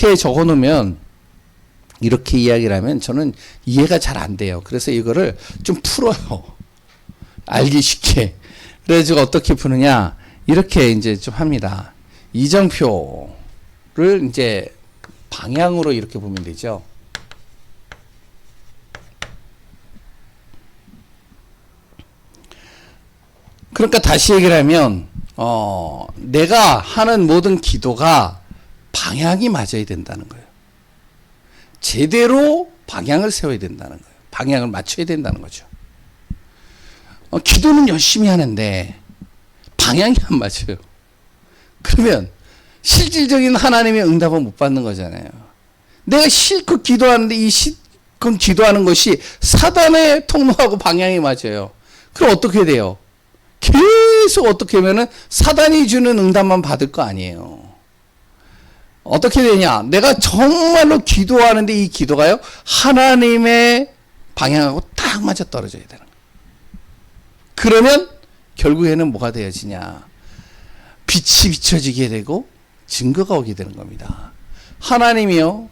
밑에 적어 놓으면 이렇게 이야기를 하면 저는 이해가 잘 안 돼요. 그래서 이거를 좀 풀어요. 알기 쉽게. 그래서 어떻게 푸느냐. 이렇게 이제 좀 합니다. 이정표를 이제 방향으로 이렇게 보면 되죠. 그러니까 다시 얘기를 하면 내가 하는 모든 기도가 방향이 맞아야 된다는 거예요. 제대로 방향을 세워야 된다는 거예요. 방향을 맞춰야 된다는 거죠. 기도는 열심히 하는데 방향이 안 맞아요. 그러면 실질적인 하나님의 응답은 못 받는 거잖아요. 내가 실컷 기도하는데 이 실컷 기도하는 것이 사단의 통로하고 방향이 맞아요. 그럼 어떻게 돼요? 계속 어떻게 하면은 사단이 주는 응답만 받을 거 아니에요. 어떻게 되냐? 내가 정말로 기도하는데 이 기도가요, 하나님의 방향하고 딱 맞아 떨어져야 되는 거예요. 그러면 결국에는 뭐가 되어지냐? 빛이 비춰지게 되고 증거가 오게 되는 겁니다. 하나님이요,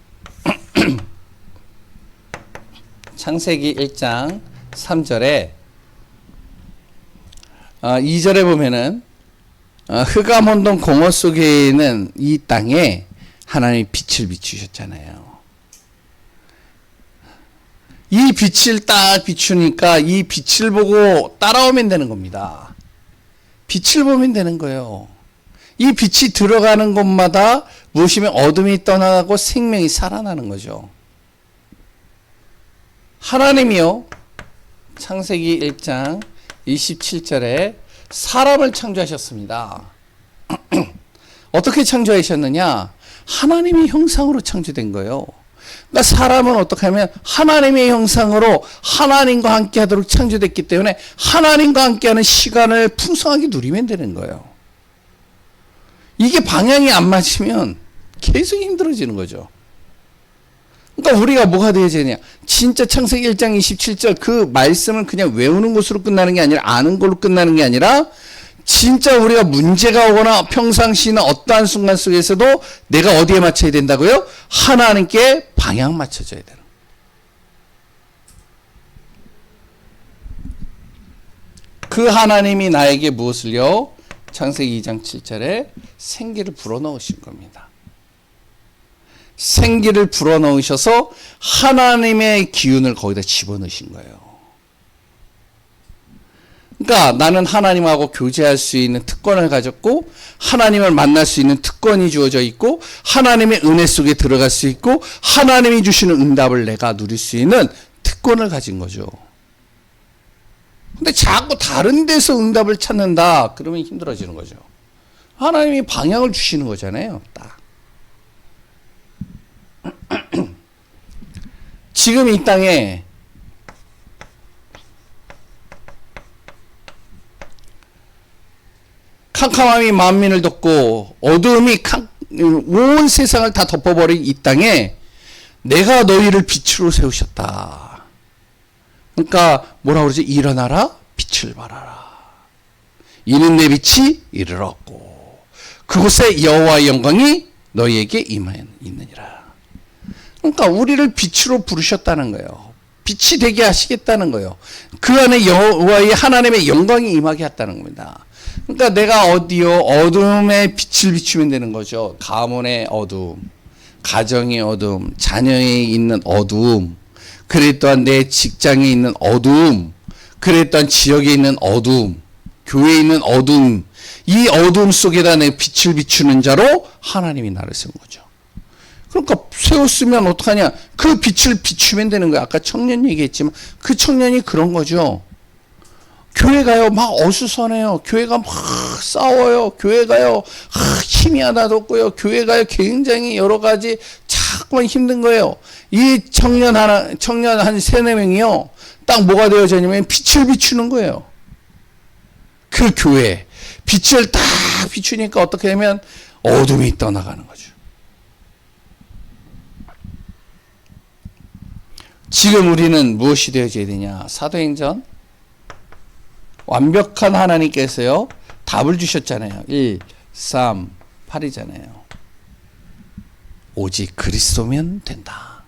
창세기 1장 3절에 2절에 보면은 흑암 혼돈 공허 속에 있는 이 땅에 하나님이 빛을 비추셨잖아요. 이 빛을 딱 비추니까 이 빛을 보고 따라오면 되는 겁니다. 빛을 보면 되는 거예요. 이 빛이 들어가는 곳마다 무엇이면 어둠이 떠나고 생명이 살아나는 거죠. 하나님이요, 창세기 1장 27절에 사람을 창조하셨습니다. 어떻게 창조하셨느냐? 하나님의 형상으로 창조된 거예요. 그러니까 사람은 어떻게 하면 하나님의 형상으로 하나님과 함께 하도록 창조됐기 때문에 하나님과 함께하는 시간을 풍성하게 누리면 되는 거예요. 이게 방향이 안 맞으면 계속 힘들어지는 거죠. 그러니까 우리가 뭐가 되어지냐? 진짜 창세기 1장 27절 그 말씀을 그냥 외우는 것으로 끝나는 게 아니라 아는 걸로 끝나는 게 아니라 진짜 우리가 문제가 오거나 평상시나 어떠한 순간 속에서도 내가 어디에 맞춰야 된다고요? 하나님께 방향 맞춰줘야 되는. 그 하나님이 나에게 무엇을요? 창세기 2장 7절에 생기를 불어넣으신 겁니다. 생기를 불어넣으셔서 하나님의 기운을 거기다 집어넣으신 거예요. 그러니까 나는 하나님하고 교제할 수 있는 특권을 가졌고 하나님을 만날 수 있는 특권이 주어져 있고 하나님의 은혜 속에 들어갈 수 있고 하나님이 주시는 응답을 내가 누릴 수 있는 특권을 가진 거죠. 근데 자꾸 다른 데서 응답을 찾는다 그러면 힘들어지는 거죠. 하나님이 방향을 주시는 거잖아요. 딱. 지금 이 땅에 캄캄함이 만민을 덮고 어두움이 온 세상을 다 덮어버린 이 땅에 내가 너희를 빛으로 세우셨다. 그러니까 뭐라고 그러지? 일어나라 빛을 발하라. 이는 내 빛이 이르렀고 그곳에 여호와의 영광이 너희에게 임하였느니라. 그러니까 우리를 빛으로 부르셨다는 거예요. 빛이 되게 하시겠다는 거예요. 그 안에 여호와의 하나님의 영광이 임하게 했다는 겁니다. 그러니까 내가 어디요? 어둠에 빛을 비추면 되는 거죠. 가문의 어둠, 가정의 어둠, 자녀에 있는 어둠, 그래 또한 내 직장에 있는 어둠, 그래 또한 지역에 있는 어둠, 교회에 있는 어둠, 이 어둠 속에다 내 빛을 비추는 자로 하나님이 나를 세운 거죠. 그러니까 세웠으면 어떡하냐? 그 빛을 비추면 되는 거야. 아까 청년 얘기했지만 그 청년이 그런 거죠. 교회 가요. 막 어수선해요. 교회가 막 싸워요. 교회 가요. 힘이 하나도 없고요. 교회 가요. 굉장히 여러 가지 자꾸만 힘든 거예요. 이 청년 한 3-4명이요. 딱 뭐가 되어졌냐면 빛을 비추는 거예요. 그 교회. 빛을 딱 비추니까 어떻게 하면 어둠이 떠나가는 거죠. 지금 우리는 무엇이 되어져야 되냐? 사도행전 완벽한 하나님께서요 답을 주셨잖아요. 1, 3, 8이잖아요. 오직 그리스도면 된다.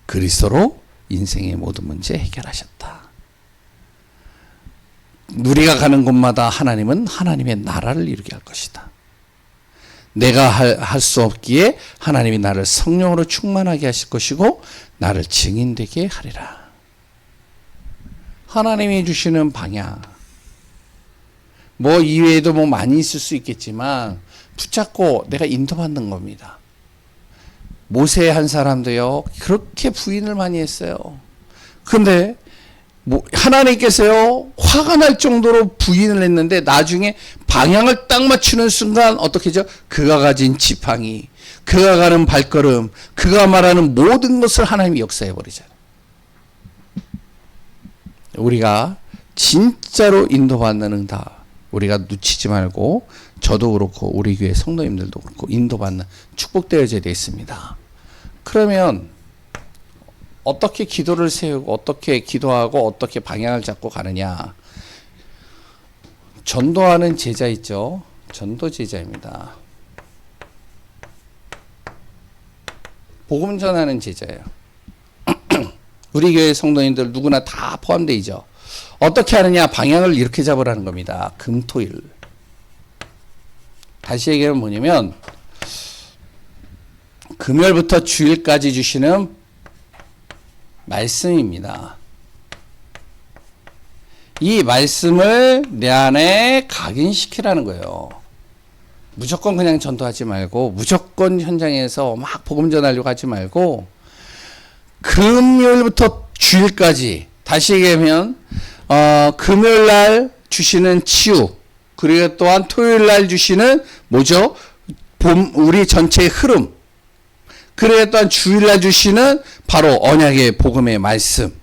그리스도로 인생의 모든 문제 해결하셨다. 우리가 가는 곳마다 하나님은 하나님의 나라를 이루게 할 것이다. 내가 할 수 없기에 하나님이 나를 성령으로 충만하게 하실 것이고 나를 증인되게 하리라. 하나님이 주시는 방향, 뭐 이외에도 뭐 많이 있을 수 있겠지만 붙잡고 내가 인도받는 겁니다. 모세 한 사람도요, 그렇게 부인을 많이 했어요. 근데 하나님께서요, 화가 날 정도로 부인을 했는데 나중에 방향을 딱 맞추는 순간 어떻게 하죠? 그가 가진 지팡이, 그가 가는 발걸음, 그가 말하는 모든 것을 하나님이 역사해 버리잖아요. 우리가 진짜로 인도받는 응답, 우리가 놓치지 말고, 저도 그렇고 우리 교회 성도님들도 그렇고 인도받는 축복되어져야 되겠습니다. 그러면 어떻게 기도를 세우고 어떻게 기도하고 어떻게 방향을 잡고 가느냐. 전도하는 제자 있죠. 전도 제자입니다. 복음 전하는 제자예요. 우리 교회 성도님들 누구나 다 포함되어 있죠. 어떻게 하느냐. 방향을 이렇게 잡으라는 겁니다. 금토일. 다시 얘기하면 뭐냐면 금요일부터 주일까지 주시는 말씀입니다. 이 말씀을 내 안에 각인시키라는 거예요. 무조건 그냥 전도하지 말고 무조건 현장에서 막 복음 전하려고 하지 말고 금요일부터 주일까지, 다시 얘기하면 금요일날 주시는 치유, 그리고 또한 토요일날 주시는 뭐죠? 우리 전체의 흐름, 그리고 또한 주일날 주시는 바로 언약의 복음의 말씀,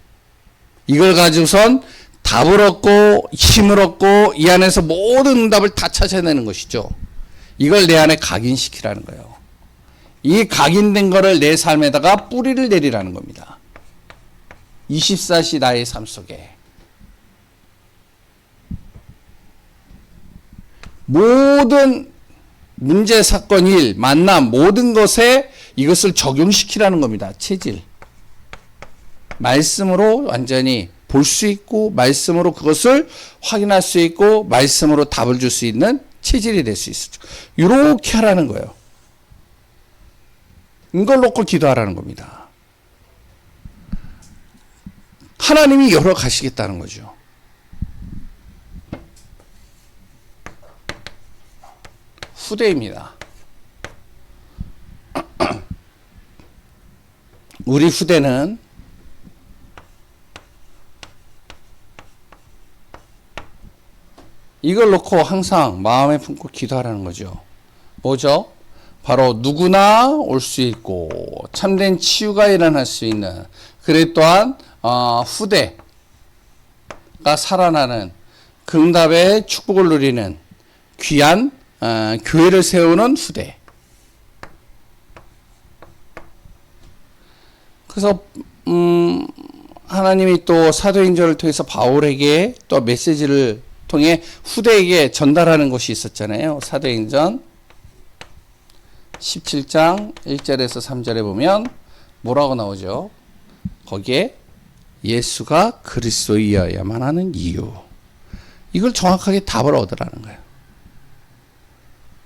이걸 가지고선 답을 얻고 힘을 얻고 이 안에서 모든 응답을 다 찾아내는 것이죠. 이걸 내 안에 각인시키라는 거예요. 이 각인된 거를 내 삶에다가 뿌리를 내리라는 겁니다. 24시 나의 삶 속에 모든 문제, 사건, 일, 만남, 모든 것에 이것을 적용시키라는 겁니다. 체질. 말씀으로 완전히 볼 수 있고, 말씀으로 그것을 확인할 수 있고, 말씀으로 답을 줄 수 있는 체질이 될 수 있죠. 이렇게 하라는 거예요. 이걸 놓고 기도하라는 겁니다. 하나님이 열어가시겠다는 거죠. 후대입니다. 우리 후대는 이걸 놓고 항상 마음에 품고 기도하라는 거죠. 뭐죠? 바로 누구나 올 수 있고 참된 치유가 일어날 수 있는, 그래 또한 후대가 살아나는 그 응답의 축복을 누리는 귀한 교회를 세우는 후대. 그래서 하나님이 또 사도행전을 통해서 바울에게 또 메시지를 통해 후대에게 전달하는 것이 있었잖아요. 사도행전 17장 1절에서 3절에 보면 뭐라고 나오죠? 거기에 예수가 그리스도이어야만 하는 이유, 이걸 정확하게 답을 얻으라는 거예요.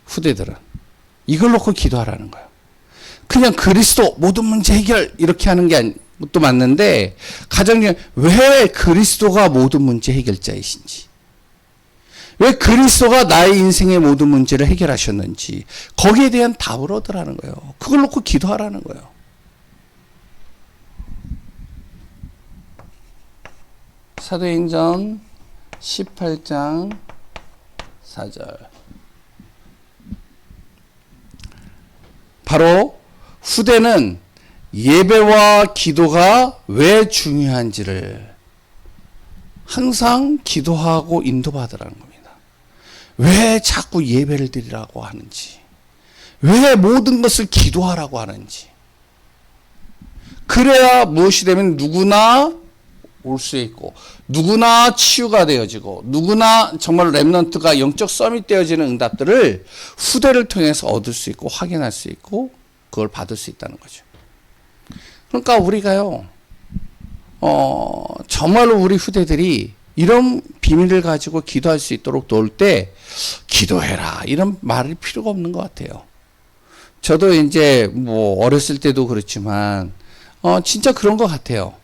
후대들은 이걸 놓고 기도하라는 거예요. 그냥 그리스도 모든 문제 해결 이렇게 하는 게 또 맞는데, 가장 중요한 왜 그리스도가 모든 문제 해결자이신지, 왜 그리스도가 나의 인생의 모든 문제를 해결하셨는지 거기에 대한 답을 얻으라는 거예요. 그걸 놓고 기도하라는 거예요. 사도행전 18장 4절. 바로 후대는 예배와 기도가 왜 중요한지를 항상 기도하고 인도받으라는 겁니다. 왜 자꾸 예배를 드리라고 하는지, 왜 모든 것을 기도하라고 하는지, 그래야 무엇이 되면 누구나 올 수 있고, 누구나 치유가 되어지고, 누구나 정말 렘넌트가 영적 서밋 되어지는 응답들을 후대를 통해서 얻을 수 있고 확인할 수 있고 그걸 받을 수 있다는 거죠. 그러니까 우리가요, 정말로 우리 후대들이 이런 비밀을 가지고 기도할 수 있도록 도울 때 기도해라 이런 말이 필요가 없는 것 같아요. 저도 이제 뭐 어렸을 때도 그렇지만 진짜 그런 것 같아요.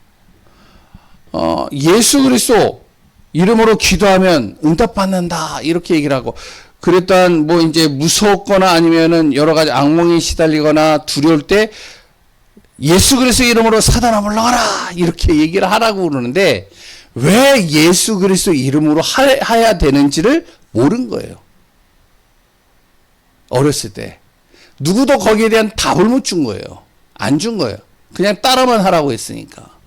예수 그리스도 이름으로 기도하면 응답받는다 이렇게 얘기를 하고, 그랬던 뭐 이제 무서웠거나 아니면은 여러 가지 악몽에 시달리거나 두려울 때 예수 그리스도 이름으로 사단아 물러가라 이렇게 얘기를 하라고 그러는데, 왜 예수 그리스도 이름으로 해야 되는지를 모른 거예요. 어렸을 때 누구도 거기에 대한 답을 못 준 거예요. 안 준 거예요. 그냥 따라만 하라고 했으니까.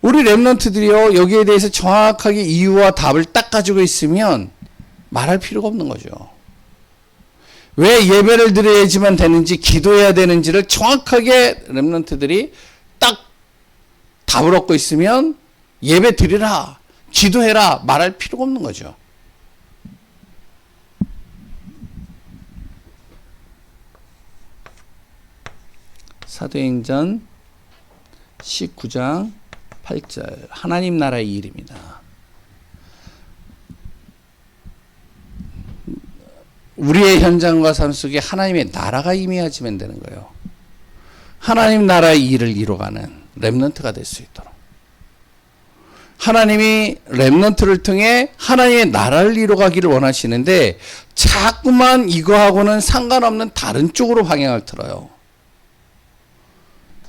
우리 랩런트들이요, 여기에 대해서 정확하게 이유와 답을 딱 가지고 있으면 말할 필요가 없는 거죠. 왜 예배를 드려야지만 되는지, 기도해야 되는지를 정확하게 랩런트들이 딱 답을 얻고 있으면 예배 드리라, 기도해라 말할 필요가 없는 거죠. 사도행전 19장 8절, 하나님 나라의 일입니다. 우리의 현장과 삶 속에 하나님의 나라가 임해야지만 되는 거예요. 하나님 나라의 일을 이뤄가는 렘넌트가 될 수 있도록. 하나님이 렘넌트를 통해 하나님의 나라를 이뤄가기를 원하시는데, 자꾸만 이거하고는 상관없는 다른 쪽으로 방향을 틀어요.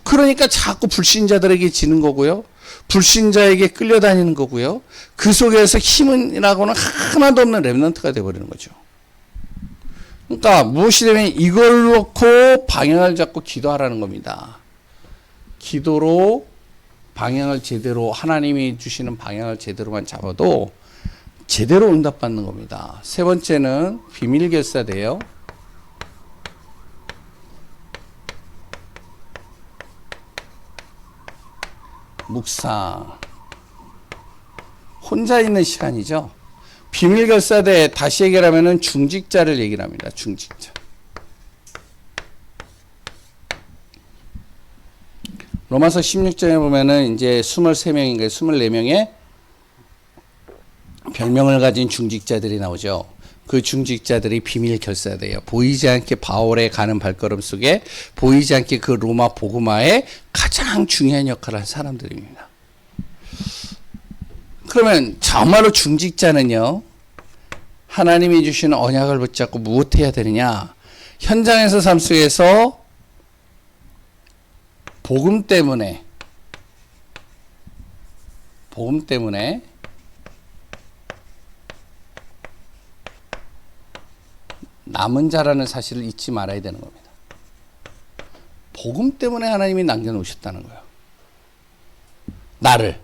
그러니까 자꾸 불신자들에게 지는 거고요. 불신자에게 끌려다니는 거고요. 그 속에서 힘이라고는 하나도 없는 렘넌트가 되어버리는 거죠. 그러니까 무엇이 되면 이걸 놓고 방향을 잡고 기도하라는 겁니다. 기도로 방향을 제대로, 하나님이 주시는 방향을 제대로만 잡아도 제대로 응답받는 겁니다. 세 번째는 비밀결사대예요. 묵상. 혼자 있는 시간이죠. 비밀결사대 다시 얘기하면은 중직자를 얘기를 합니다. 중직자. 로마서 16장에 보면은 이제 23명인가 24명의 별명을 가진 중직자들이 나오죠. 그 중직자들이 비밀결사대예요. 보이지 않게 바울의 가는 발걸음 속에 보이지 않게 그 로마 복음화에 가장 중요한 역할을 한 사람들입니다. 그러면 정말로 중직자는요, 하나님이 주시는 언약을 붙잡고 무엇해야 되느냐? 현장에서 삶 속에서 복음 때문에 남은 자라는 사실을 잊지 말아야 되는 겁니다. 복음 때문에 하나님이 남겨놓으셨다는 거예요. 나를.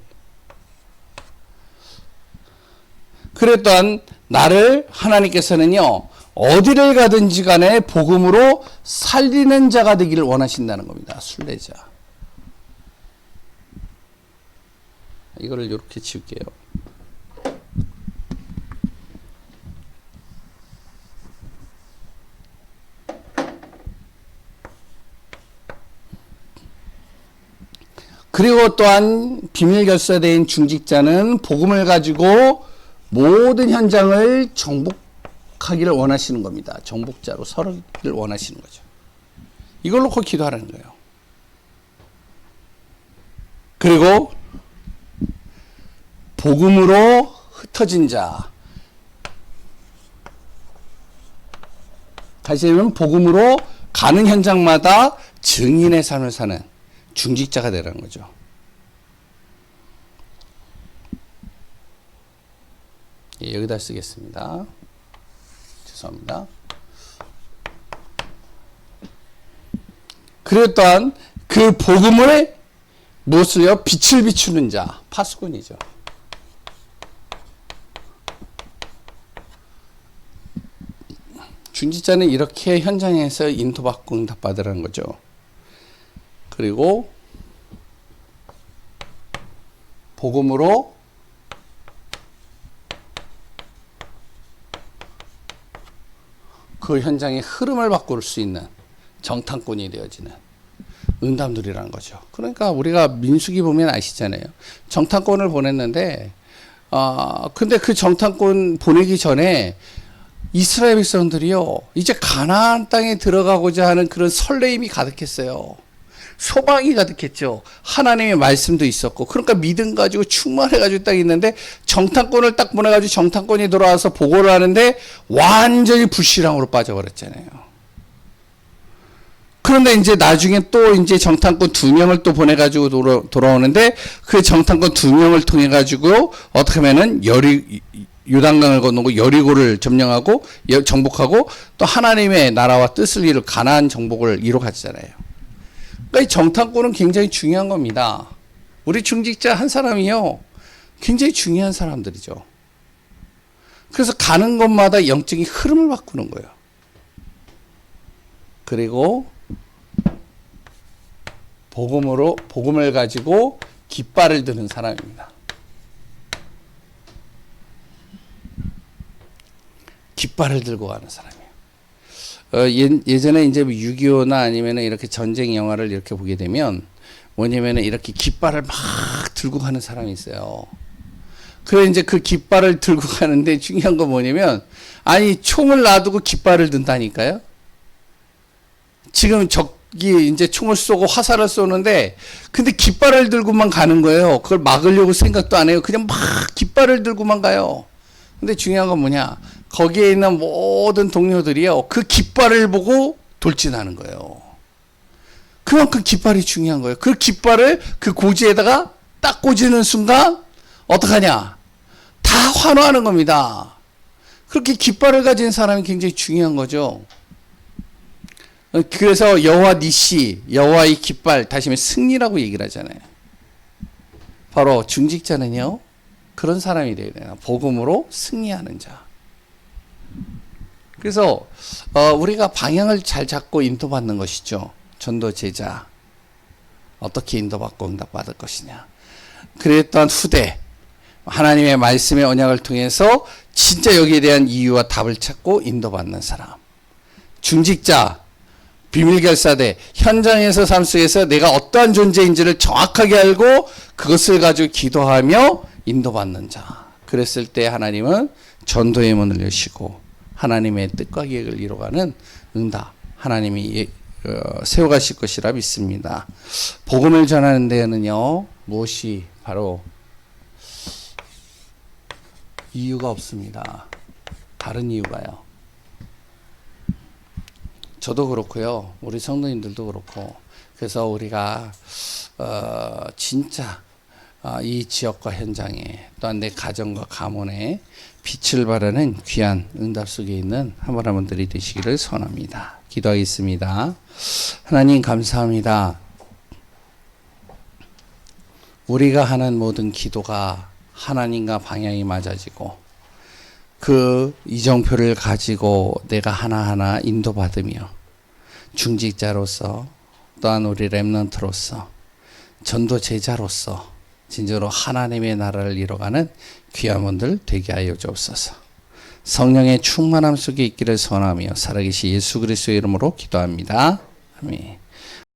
그래 또한 나를 하나님께서는요, 어디를 가든지 간에 복음으로 살리는 자가 되기를 원하신다는 겁니다. 순례자. 이거를 이렇게 지울게요. 그리고 또한 비밀결사대인 중직자는 복음을 가지고 모든 현장을 정복하기를 원하시는 겁니다. 정복자로 서기를 원하시는 거죠. 이걸 놓고 기도하라는 거예요. 그리고 복음으로 흩어진 자, 다시 말하면 복음으로 가는 현장마다 증인의 삶을 사는 중직자가 되라는 거죠. 예, 여기다 쓰겠습니다. 죄송합니다. 그리고 또한 그 복음을 무엇을요? 빛을 비추는 자, 파수꾼이죠. 중직자는 이렇게 현장에서 인도받고 응답받으라는 거죠. 그리고 복음으로 그 현장의 흐름을 바꿀 수 있는 정탐꾼이 되어지는 응답들이라는 거죠. 그러니까 우리가 민수기 보면 아시잖아요. 정탐꾼을 보냈는데 근데 그 정탐꾼 보내기 전에 이스라엘 백성들이요, 이제 가나안 땅에 들어가고자 하는 그런 설레임이 가득했어요. 소망이 가득했죠. 하나님의 말씀도 있었고, 그러니까 믿음 가지고 충만해가지고 딱 있는데, 정탐꾼을 딱 보내가지고 정탐꾼이 돌아와서 보고를 하는데 완전히 불신앙으로 빠져버렸잖아요. 그런데 이제 나중에 또 이제 정탐꾼 2명을 또 보내가지고 돌아오는데, 그 정탐꾼 2명을 통해가지고 어떻게 하면은 요단강을 건너고 여리고를 점령하고 정복하고 또 하나님의 나라와 뜻을 이룰 가나안 정복을 이뤄갔잖아요. 그러니까 이 정탐꾼은 굉장히 중요한 겁니다. 우리 중직자 한 사람이요, 굉장히 중요한 사람들이죠. 그래서 가는 곳마다 영적인 흐름을 바꾸는 거예요. 그리고 복음을 가지고 깃발을 드는 사람입니다. 깃발을 들고 가는 사람이에요. 예전에 이제 6.25나 아니면 이렇게 전쟁 영화를 이렇게 보게 되면 뭐냐면 이렇게 깃발을 막 들고 가는 사람이 있어요. 그래 이제 그 깃발을 들고 가는데 중요한 건 뭐냐면, 아니 총을 놔두고 깃발을 든다니까요. 지금 적이 이제 총을 쏘고 화살을 쏘는데 근데 깃발을 들고만 가는 거예요. 그걸 막으려고 생각도 안 해요. 그냥 막 깃발을 들고만 가요. 근데 중요한 건 뭐냐, 거기에 있는 모든 동료들이요, 그 깃발을 보고 돌진하는 거예요. 그만큼 깃발이 중요한 거예요. 그 깃발을 그 고지에다가 딱 꽂는 순간 어떡하냐, 다 환호하는 겁니다. 그렇게 깃발을 가진 사람이 굉장히 중요한 거죠. 그래서 여호와 니시, 여호와의 깃발, 다시 말해 승리라고 얘기를 하잖아요. 바로 중직자는요, 그런 사람이 되어야 돼요. 복음으로 승리하는 자. 그래서 우리가 방향을 잘 잡고 인도받는 것이죠. 전도 제자. 어떻게 인도받고 응답받을 것이냐. 그랬던 후대. 하나님의 말씀의 언약을 통해서 진짜 여기에 대한 이유와 답을 찾고 인도받는 사람. 중직자. 비밀결사대. 현장에서 삶 속에서 내가 어떠한 존재인지를 정확하게 알고 그것을 가지고 기도하며 인도받는 자. 그랬을 때 하나님은 전도의 문을 여시고 하나님의 뜻과 계획을 이뤄가는 응답, 하나님이 세워가실 것이라 믿습니다. 복음을 전하는 데에는요, 무엇이 바로 이유가 없습니다. 다른 이유가요. 저도 그렇고요, 우리 성도님들도 그렇고, 그래서 우리가 진짜 이 지역과 현장에, 또한 내 가정과 가문에 빛을 발하는 귀한 응답 속에 있는 한 분 한 분들이 되시기를 소원합니다. 기도하겠습니다. 하나님 감사합니다. 우리가 하는 모든 기도가 하나님과 방향이 맞아지고 그 이정표를 가지고 내가 하나하나 인도받으며 중직자로서, 또한 우리 렘넌트로서, 전도 제자로서 진짜로 하나님의 나라를 이뤄가는 귀한 분들 되게 하여 주옵소서. 성령의 충만함 속에 있기를 소원하며 살아계신 예수 그리스도의 이름으로 기도합니다. 아멘.